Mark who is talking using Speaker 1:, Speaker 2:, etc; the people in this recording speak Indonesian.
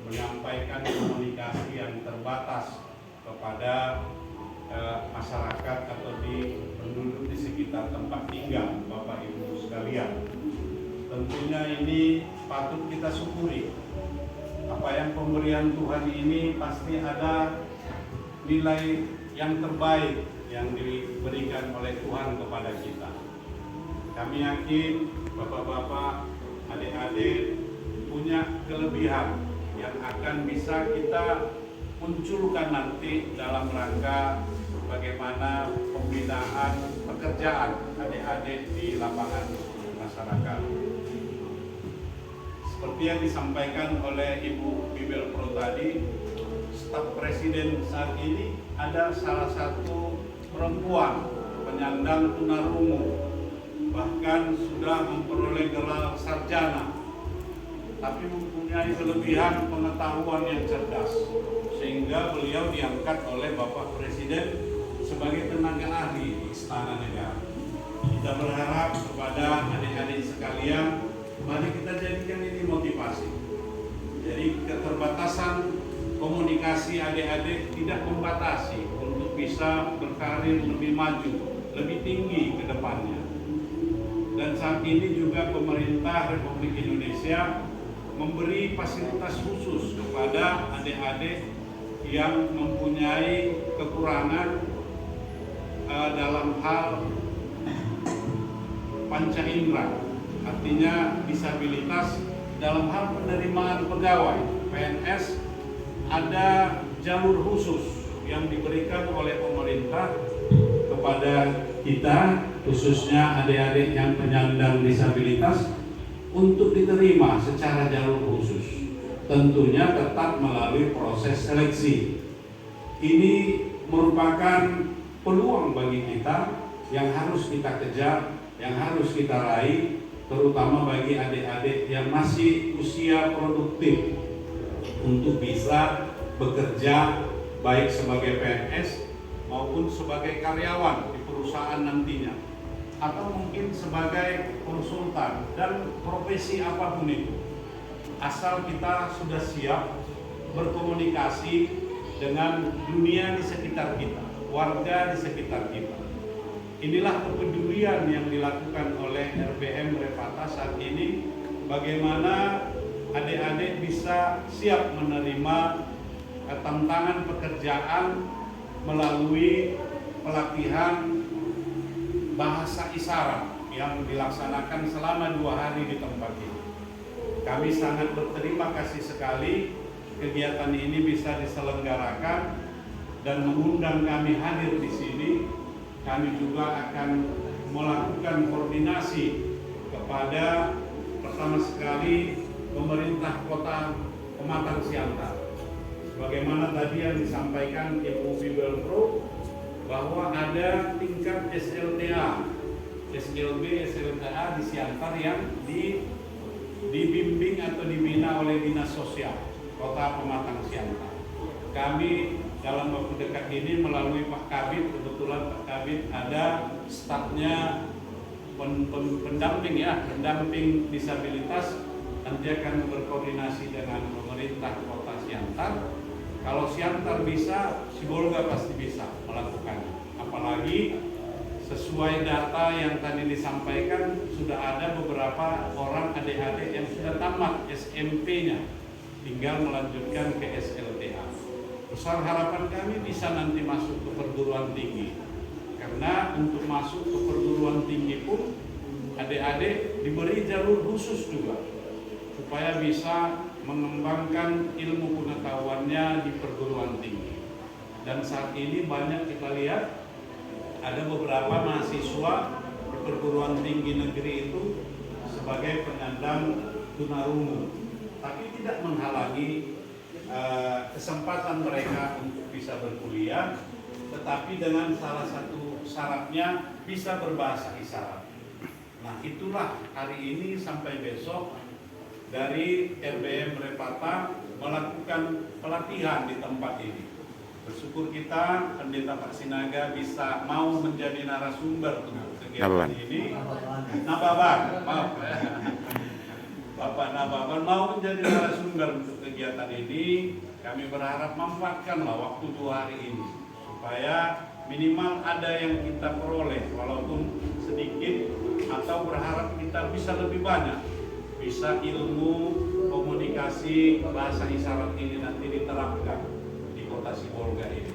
Speaker 1: menyampaikan komunikasi yang terbatas kepada masyarakat atau di penduduk di sekitar tempat tinggal Bapak Ibu sekalian. Tentunya ini patut kita syukuri. Apa yang pemberian Tuhan ini pasti ada nilai yang terbaik yang diberikan oleh Tuhan kepada kita. Kami yakin Bapak-bapak, adik-adik punya kelebihan yang akan bisa kita munculkan nanti dalam rangka bagaimana pembinaan pekerjaan adik-adik di lapangan masyarakat. Seperti yang disampaikan oleh Ibu Bibel Pro tadi, staf presiden saat ini ada salah satu perempuan penyandang tunarungu, bahkan sudah memperoleh gelar sarjana, tapi mempunyai kelebihan pengetahuan yang cerdas, sehingga beliau diangkat oleh Bapak Presiden sebagai tenaga ahli di Istana Negara. Kita berharap kepada adik-adik sekalian, mari kita jadikan ini motivasi. Jadi keterbatasan komunikasi adik-adik tidak membatasi untuk bisa berkarir lebih maju, lebih tinggi ke depannya. Dan saat ini juga pemerintah Republik Indonesia memberi fasilitas khusus kepada adik-adik yang mempunyai kekurangan dalam hal panca indera, artinya disabilitas dalam hal penerimaan pegawai PNS. Ada jalur khusus yang diberikan oleh pemerintah kepada kita, khususnya adik-adik yang penyandang disabilitas, untuk diterima secara jalur khusus. Tentunya tetap melalui proses seleksi. Ini merupakan peluang bagi kita yang harus kita kejar, yang harus kita raih, terutama bagi adik-adik yang masih usia produktif untuk bisa bekerja baik sebagai PNS maupun sebagai karyawan di perusahaan nantinya, atau mungkin sebagai konsultan dan profesi apapun itu, asal kita sudah siap berkomunikasi dengan dunia di sekitar kita, warga di sekitar kita. Inilah kepedulian yang dilakukan oleh RBM Repata saat ini, bagaimana adik-adik bisa siap menerima tantangan pekerjaan melalui pelatihan bahasa isyarat yang dilaksanakan selama 2 hari di tempat ini. Kami sangat berterima kasih sekali kegiatan ini bisa diselenggarakan dan mengundang kami hadir di sini. Kami juga akan melakukan koordinasi kepada pertama sekali pemerintah Kota Pematang Siantar. Bagaimana tadi yang disampaikan Ibu Bibel Pro, bahwa ada tingkat SLTA, SLB, SLTA di Siantar yang dibimbing atau dibina oleh Dinas Sosial Kota Pematang Siantar. Kami dalam waktu dekat ini melalui Pak Kabid, kebetulan Pak Kabid ada stafnya pendamping disabilitas, nanti akan berkoordinasi dengan pemerintah Kota Siantar. Kalau Siantar bisa, Sibolga pasti bisa melakukannya. Apalagi sesuai data yang tadi disampaikan, sudah ada beberapa orang adik-adik yang sudah tamat SMP-nya, tinggal melanjutkan ke SLTA. Besar harapan kami bisa nanti masuk ke perguruan tinggi, karena untuk masuk ke perguruan tinggi pun adik-adik diberi jalur khusus juga, supaya bisa mengembangkan ilmu pengetahuannya di perguruan tinggi. Dan saat ini banyak kita lihat ada beberapa mahasiswa di perguruan tinggi negeri itu sebagai penyandang tunarungu, tapi tidak menghalangi kesempatan mereka untuk bisa berkuliah, tetapi dengan salah satu syaratnya bisa berbahasa isyarat. Nah, itulah hari ini sampai besok dari RBM Repata melakukan pelatihan di tempat ini. Bersyukur kita Pendeta Pak Sinaga bisa mau menjadi narasumber untuk kegiatan ini. Nababan, maaf. Bapak Nababan mau menjadi narasumber untuk kegiatan ini, kami berharap manfaatkanlah waktu 2 hari ini supaya minimal ada yang kita peroleh walaupun sedikit, atau berharap kita bisa lebih banyak, bisa ilmu komunikasi bahasa isyarat ini nanti diterapkan di Kota Sibolga ini.